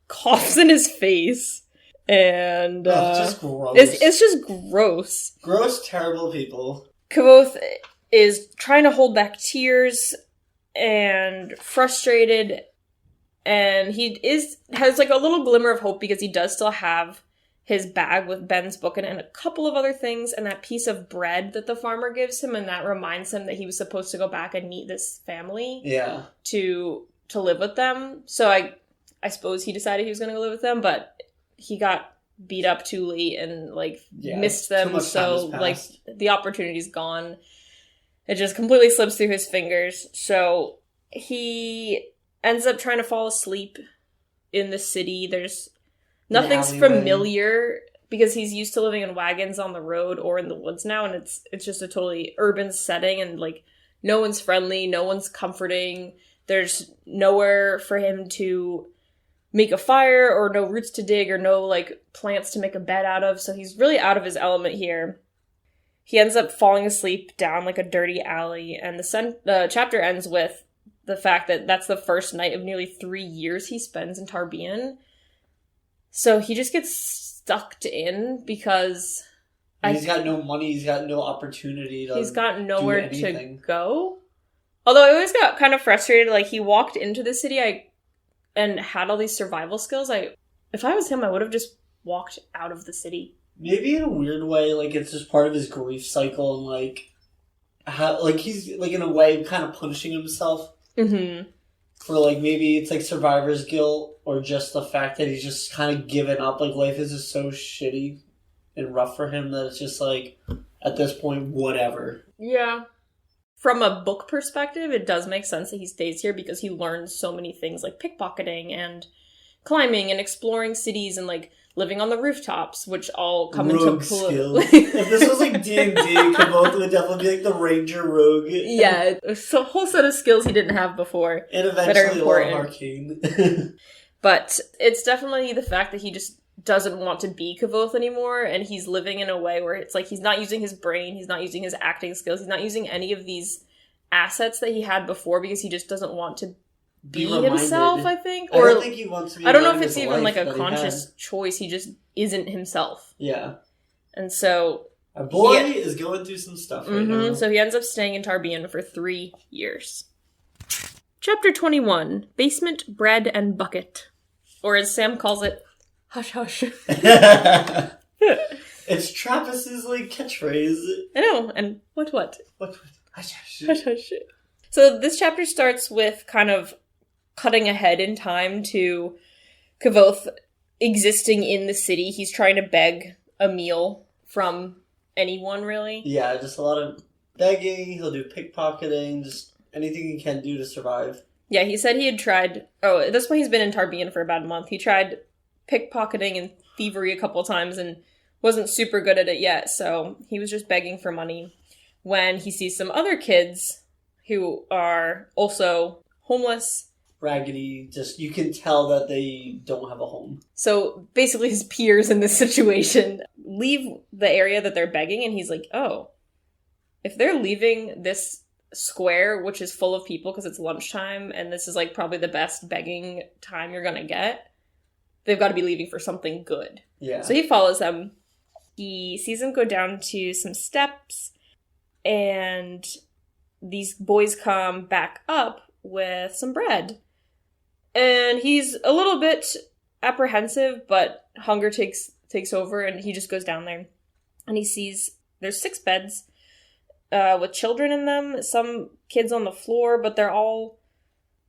coughs in his face. And, it's just gross. It's just gross. Gross, terrible people. Kvothe is trying to hold back tears and frustrated, and he has a little glimmer of hope, because he does still have his bag with Ben's book in it and a couple of other things, and that piece of bread that the farmer gives him, and that reminds him that he was supposed to go back and meet this family to live with them. So I suppose he decided he was going to go live with them, but he got beat up too late and missed them, so the opportunity's gone. It just completely slips through his fingers. So he ends up trying to fall asleep in the city. Nothing's familiar, because he's used to living in wagons on the road or in the woods now, and it's just a totally urban setting, and no one's friendly, no one's comforting. There's nowhere for him to make a fire, or no roots to dig, or no plants to make a bed out of, so he's really out of his element here. He ends up falling asleep down a dirty alley, and the chapter ends with the fact that that's the first night of nearly 3 years he spends in Tarbean. So he just gets sucked in because... He's got no money, he's got no opportunity to He's got nowhere do to anything. go. Although I always got kind of frustrated, like, he walked into the city and had all these survival skills. If I was him, I would have just walked out of the city. Maybe in a weird way, like, it's just part of his grief cycle, and, like, how, like, he's, like, in a way, kind of punishing himself. Mm-hmm. For, like, maybe it's, like, survivor's guilt, or just the fact that he's just kind of given up. Like, life is just so shitty and rough for him that it's just, like, at this point, whatever. Yeah. From a book perspective, it does make sense that he stays here because he learns so many things like pickpocketing and climbing and exploring cities and, like, living on the rooftops, which all come rogue into skills. If this was like D&D, Kavoth would definitely be like the ranger rogue. Yeah, it's a whole set of skills he didn't have before. And eventually a lot of arcane. But it's definitely the fact that he just doesn't want to be Kavoth anymore, and he's living in a way where it's like he's not using his brain, he's not using his acting skills, he's not using any of these assets that he had before because he just doesn't want to be himself, I think. Or I don't think he wants to be. I don't know if it's even like a conscious choice. He just isn't himself. Yeah. And so our boy is going through some stuff right now. So he ends up staying in Tarbean for 3 years. Chapter 21, Basement, Bread, and Bucket. Or as Sam calls it, Hush Hush. It's Travis's, like, catchphrase. I know, and what? Hush Hush. Hush Hush. So this chapter starts with kind of cutting ahead in time to Kavoth existing in the city. He's trying to beg a meal from anyone, really. Yeah, just a lot of begging. He'll do pickpocketing, just anything he can do to survive. Yeah, he said he had tried... Oh, at this point he's been in Tarbean for about a month. He tried pickpocketing and thievery a couple of times and wasn't super good at it yet, so he was just begging for money when he sees some other kids who are also homeless. Raggedy, just, you can tell that they don't have a home. So basically his peers in this situation leave the area that they're begging, and he's like, oh, if they're leaving this square, which is full of people because it's lunchtime, and this is like probably the best begging time you're gonna get, they've got to be leaving for something good. Yeah. So he follows them. He sees them go down to some steps, and these boys come back up with some bread. And he's a little bit apprehensive, but hunger takes over, and he just goes down there. And he sees there's 6 beds with children in them, some kids on the floor, but they're all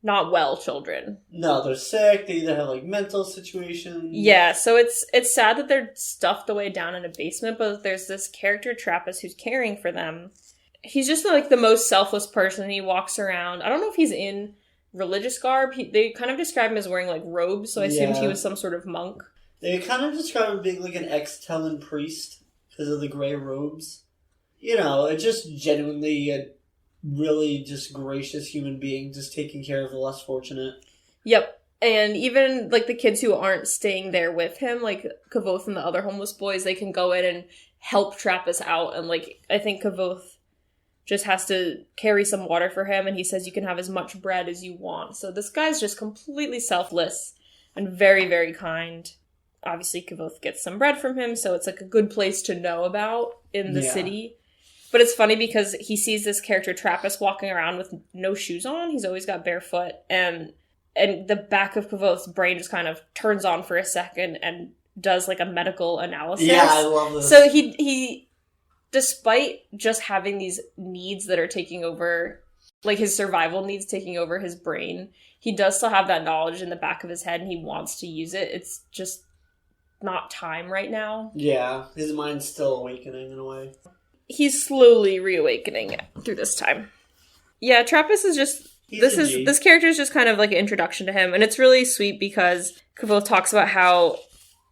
not well children. No, they're sick, they either have, like, mental situations. Yeah, so it's sad that they're stuffed away down in a basement, but there's this character, Trappist, who's caring for them. He's just, like, the most selfless person. He walks around. I don't know if he's in religious garb. They kind of describe him as wearing, like, robes, so I assumed he was some sort of monk. They kind of describe him being, like, an ex-Tellan priest because of the gray robes. You know, it's just genuinely a really just gracious human being just taking care of the less fortunate. Yep. And even, like, the kids who aren't staying there with him, like Kavoth and the other homeless boys, they can go in and help Trappist out. And, like, I think Kavoth just has to carry some water for him, and he says you can have as much bread as you want. So this guy's just completely selfless and very, very kind. Obviously, Kavoth gets some bread from him, so it's, like, a good place to know about in the city. But it's funny because he sees this character Trappist walking around with no shoes on. He's always got barefoot. And the back of Kavoth's brain just kind of turns on for a second and does, like, a medical analysis. Yeah, I love this. So he despite just having these needs that are taking over, like his survival needs taking over his brain, he does still have that knowledge in the back of his head and he wants to use it. It's just not time right now. Yeah, his mind's still awakening in a way. He's slowly reawakening through this time. Yeah, Trappist is just... This character is just kind of like an introduction to him, and it's really sweet because Kavoth talks about how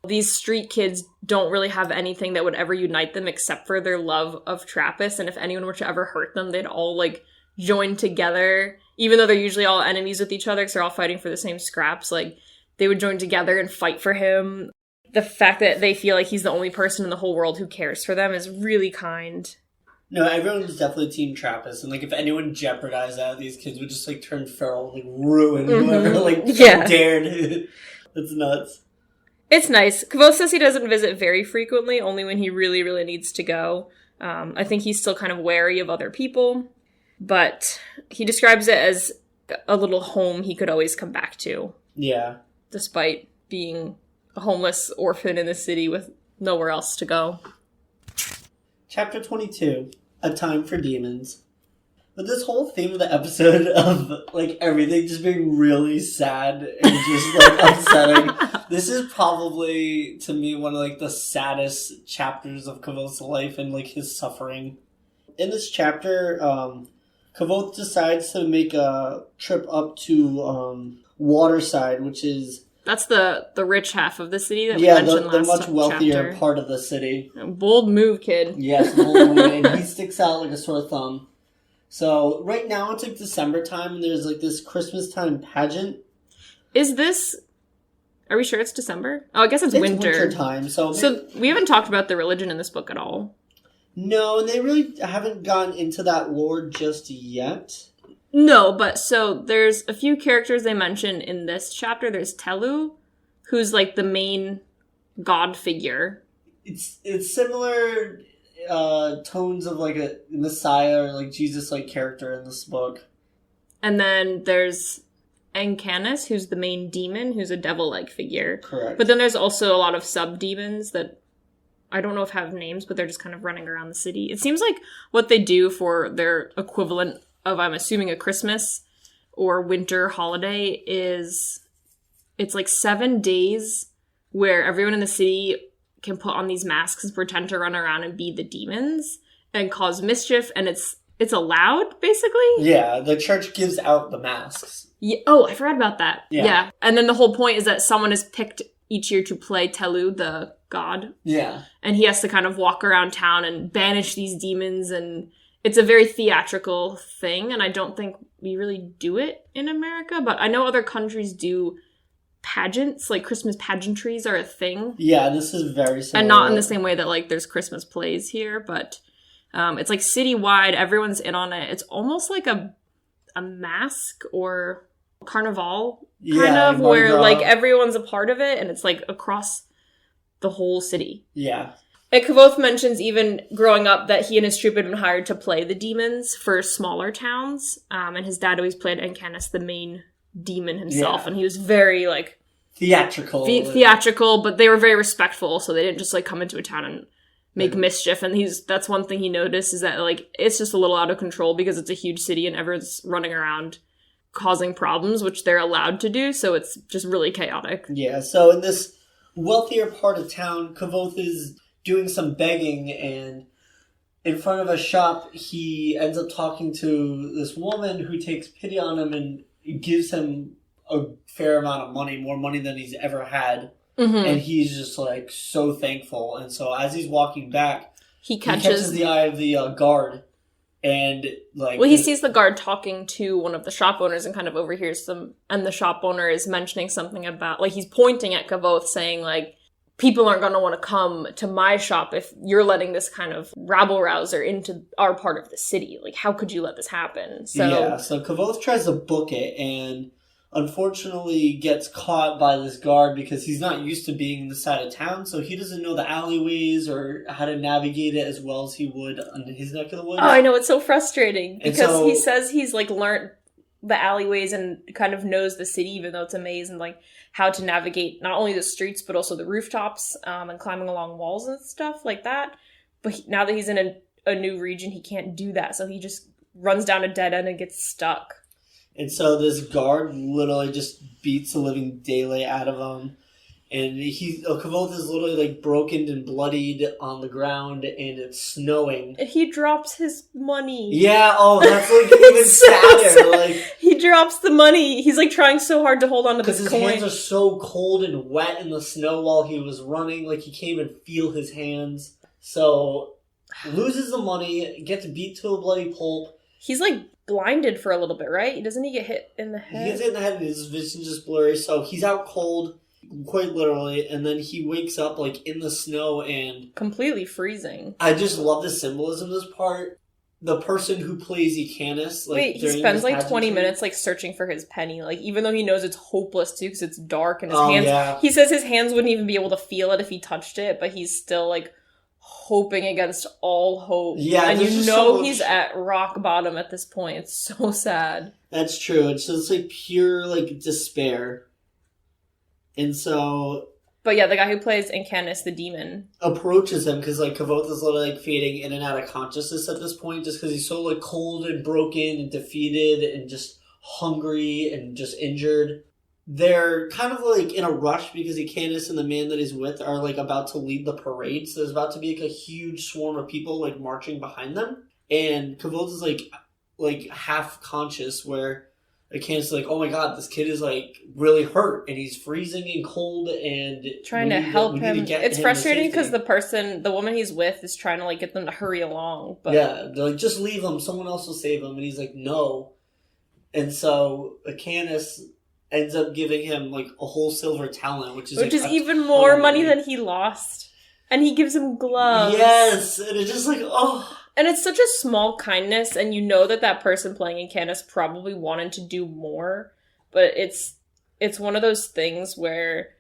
these street kids don't really have anything that would ever unite them except for their love of Trappist, and if anyone were to ever hurt them, they'd all, like, join together, even though they're usually all enemies with each other because they're all fighting for the same scraps. Like, they would join together and fight for him. The fact that they feel like he's the only person in the whole world who cares for them is really kind. No, everyone's definitely Team Trappist, and like if anyone jeopardized that, these kids would just like turn feral, like ruin whoever like dared. That's nuts. It's nice. Kvothe says he doesn't visit very frequently, only when he really, really needs to go. I think he's still kind of wary of other people, but he describes it as a little home he could always come back to. Yeah. Despite being a homeless orphan in the city with nowhere else to go. Chapter 22, A Time for Demons. But this whole theme of the episode of, like, everything just being really sad and just, like, upsetting. This is probably, to me, one of, like, the saddest chapters of Kavothe's life and, like, his suffering. In this chapter, Kvothe decides to make a trip up to Waterside, which is... That's the rich half of the city that we mentioned last chapter. Yeah, the much wealthier part of the city. Bold move, kid. Yes, bold move, and he sticks out like a sore thumb. So, right now it's like December time, and there's like this Christmas time pageant. Is this... Are we sure it's December? Oh, I guess it's winter. It's winter time, so we haven't talked about the religion in this book at all. No, and they really haven't gone into that lore just yet. No, but so there's a few characters they mention in this chapter. There's Telu, who's like the main god figure. It's similar tones of like a Messiah or like Jesus-like character in this book. And then there's Encanis, who's the main demon, who's a devil-like figure. Correct. But then there's also a lot of sub-demons that I don't know if have names, but they're just kind of running around the city. It seems like what they do for their equivalent of, I'm assuming, a Christmas or winter holiday is it's like 7 days where everyone in the city can put on these masks and pretend to run around and be the demons and cause mischief, and it's allowed, basically. Yeah, the church gives out the masks. Yeah. Oh, I forgot about that. Yeah. And then the whole point is that someone is picked each year to play Telu, the god. Yeah. And he has to kind of walk around town and banish these demons, and it's a very theatrical thing, and I don't think we really do it in America, but I know other countries do pageants, like Christmas pageantries are a thing. Yeah, this is very similar. And not in the same way that, like, there's Christmas plays here, but it's, like, citywide, everyone's in on it. It's almost like a mask or carnival, kind of, where, like, everyone's a part of it, and it's, like, across the whole city. Yeah. And Kvothe mentions even growing up that he and his troop had been hired to play the demons for smaller towns. And his dad always played Encanis, the main demon himself. Yeah. And he was very, like... Theatrical. Theatrical, but they were very respectful, so they didn't just, like, come into a town and make mischief. And that's one thing he noticed, is that, like, it's just a little out of control because it's a huge city and everyone's running around causing problems, which they're allowed to do, so it's just really chaotic. Yeah, so in this wealthier part of town, Kvothe is doing some begging, and in front of a shop, he ends up talking to this woman who takes pity on him and gives him a fair amount of money, more money than he's ever had. Mm-hmm. And he's just, like, so thankful. And so as he's walking back, he catches the eye of the guard. And, like... Well, he sees the guard talking to one of the shop owners and kind of overhears them. And the shop owner is mentioning something about... Like, he's pointing at Kvothe saying, like, people aren't going to want to come to my shop if you're letting this kind of rabble-rouser into our part of the city. Like, how could you let this happen? So Kvothe tries to book it and unfortunately gets caught by this guard because he's not used to being in the side of town, so he doesn't know the alleyways or how to navigate it as well as he would in his neck of the woods. Oh, I know, it's so frustrating because he says he's, like, learned the alleyways and kind of knows the city, even though it's a maze, and, like, how to navigate not only the streets but also the rooftops and climbing along walls and stuff like that. But now that he's in a new region, he can't do that, so he just runs down a dead end and gets stuck. And so this guard literally just beats the living daylight out of him. And Kvothe is literally, like, broken and bloodied on the ground, and it's snowing. And he drops his money. Yeah, oh, that's, like, even sadder. Like, he drops the money. He's, like, trying so hard to hold on to this coin. Because his hands are so cold and wet in the snow while he was running. Like, he can't even feel his hands. So, loses the money, gets beat to a bloody pulp. He's, like, blinded for a little bit, right? Doesn't he get hit in the head? He gets hit in the head and his vision's just blurry. So, he's out cold. Quite literally, and then he wakes up, like, in the snow and... completely freezing. I just love the symbolism of this part. the person who plays Icanus, like, wait, he during spends this like 20 pageantry- minutes like searching for his penny, like even though he knows it's hopeless too because it's dark and his Oh, hands. yeah. He says his hands wouldn't even be able to feel it if he touched it, but he's still like hoping against all hope. Yeah, and there's you just know so much- he's at rock bottom at this point. It's so sad. That's true. It's just like pure like despair. And so But yeah, the guy who plays Incanus the demon. approaches him because like Kavoth is literally like fading in and out of consciousness at this point, just because he's so like cold and broken and defeated and just hungry and just injured. They're kind of like in a rush because Icanus and the man that he's with are like about to lead the parade. So there's about to be like a huge swarm of people like marching behind them, and Kavoth is like half conscious where Icanus is like, oh my god, this kid is like really hurt and he's freezing and cold and Trying to help him. It's frustrating because the woman he's with is trying to like get them to hurry along. But yeah, they're like, just leave him, someone else will save him, and he's like, no. And so Icanus ends up giving him like a whole silver talent, which is even more money than he lost. And he gives him gloves. Yes, and it's just like, oh. And it's such a small kindness, and you know that person playing Incanus probably wanted to do more, but it's one of those things where,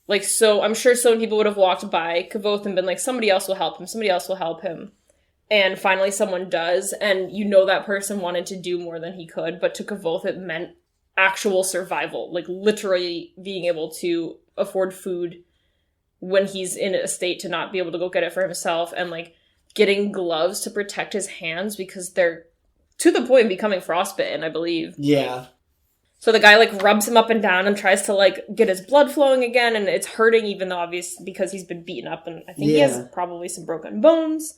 like, so I'm sure so many people would have walked by Kavoth and been like, somebody else will help him, and finally someone does, and you know that person wanted to do more than he could, but to Kavoth it meant actual survival, like literally being able to afford food when he's in a state to not be able to go get it for himself, and like getting gloves to protect his hands because they're to the point of becoming frostbitten, I believe. Yeah. So the guy like rubs him up and down and tries to like get his blood flowing again, and it's hurting even though obviously because he's been beaten up, and I think he has probably some broken bones.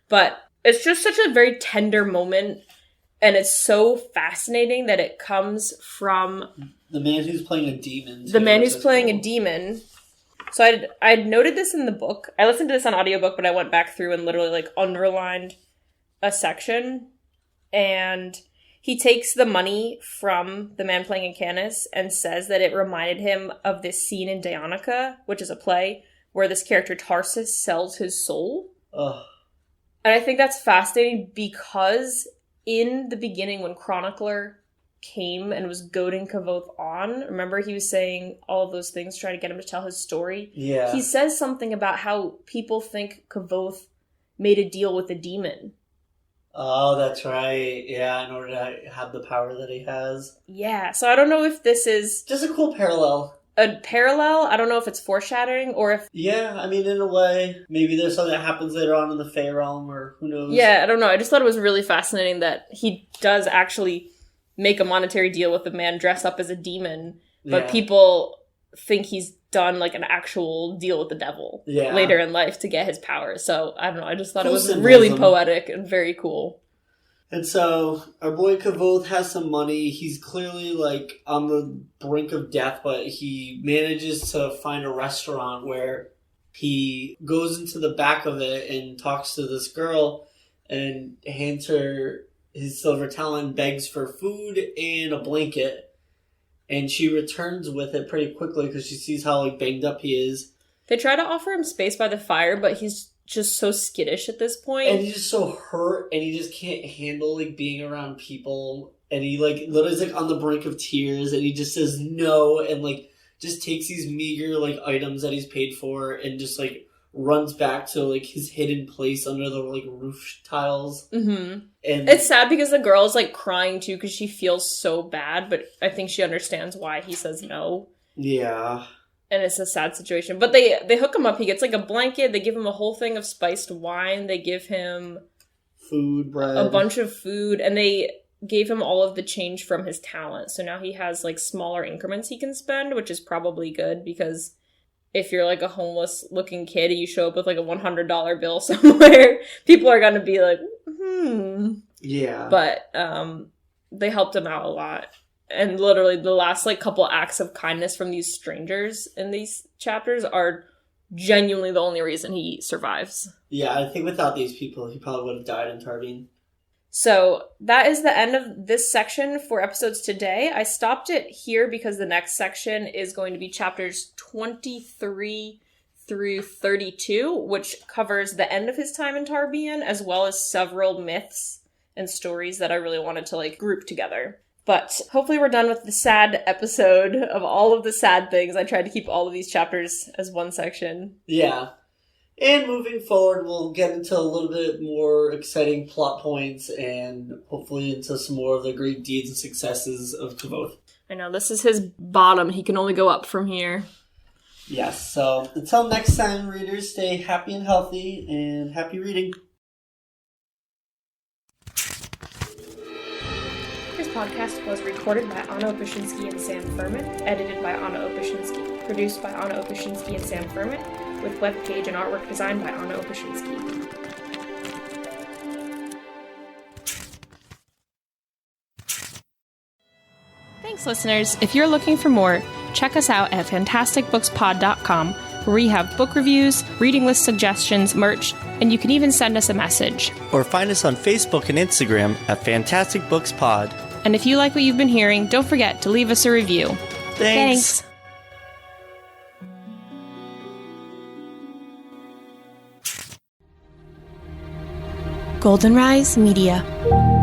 But it's just such a very tender moment, and it's so fascinating that it comes from the man who's playing a demon. The man who's playing a demon. So I'd noted this in the book. I listened to this on audiobook, but I went back through and literally like underlined a section. And he takes the money from the man playing Incanus and says that it reminded him of this scene in Dionica, which is a play, where this character Tarsus sells his soul. Ugh. And I think that's fascinating because in the beginning when Chronicler came and was goading Kavoth on, remember he was saying all of those things, trying to get him to tell his story? Yeah. He says something about how people think Kavoth made a deal with a demon. Oh, that's right. Yeah, in order to have the power that he has. Yeah, so I don't know if this is just a cool parallel. A parallel? I don't know if it's foreshadowing or if... Yeah, I mean, in a way. Maybe there's something that happens later on in the Fey realm, or who knows. Yeah, I don't know. I just thought it was really fascinating that he does actually make a monetary deal with the man dressed up as a demon, but people think he's done like an actual deal with the devil later in life to get his powers. So, I don't know. I just thought it was really poetic and very cool. And so, our boy Kavoth has some money. He's clearly, like, on the brink of death, but he manages to find a restaurant where he goes into the back of it and talks to this girl and hands her his silver talent, begs for food and a blanket. And she returns with it pretty quickly because she sees how, like, banged up he is. They try to offer him space by the fire, but he's just so skittish at this point. And he's just so hurt, and he just can't handle, like, being around people. And he, like, literally is, like, on the brink of tears, and he just says no, and, like, just takes these meager, like, items that he's paid for, and just, like, runs back to, like, his hidden place under the, like, roof tiles. Mm-hmm. And it's sad because the girl's, like, crying, too, because she feels so bad, but I think she understands why he says no. Yeah. And it's a sad situation. But they hook him up. He gets, like, a blanket. They give him a whole thing of spiced wine. They give him... food, bread. A bunch of food. And they gave him all of the change from his talent. So now he has, like, smaller increments he can spend, which is probably good because if you're, like, a homeless-looking kid and you show up with, like, a $100 bill somewhere, people are going to be like, Yeah. But they helped him out a lot. And literally the last, like, couple acts of kindness from these strangers in these chapters are genuinely the only reason he survives. Yeah, I think without these people, he probably would have died in Tarbean. So that is the end of this section for episodes today. I stopped it here because the next section is going to be chapters 23 through 32, which covers the end of his time in Tarbean, as well as several myths and stories that I really wanted to like group together. But hopefully we're done with the sad episode of all of the sad things. I tried to keep all of these chapters as one section. Yeah. And moving forward, we'll get into a little bit more exciting plot points and hopefully into some more of the great deeds and successes of Kavoth. I know, this is his bottom. He can only go up from here. Yes, so until next time, readers, stay happy and healthy, and happy reading. This podcast was recorded by Anna Opushinsky and Sam Furman, edited by Anna Opushinsky, produced by Anna Opushinsky and Sam Furman, with webpage and artwork designed by Anna Opushinsky. Thanks, listeners. If you're looking for more, check us out at fantasticbookspod.com, where we have book reviews, reading list suggestions, merch, and you can even send us a message. Or find us on Facebook and Instagram at Fantastic Books Pod. And if you like what you've been hearing, don't forget to leave us a review. Thanks. Goldenrise Media.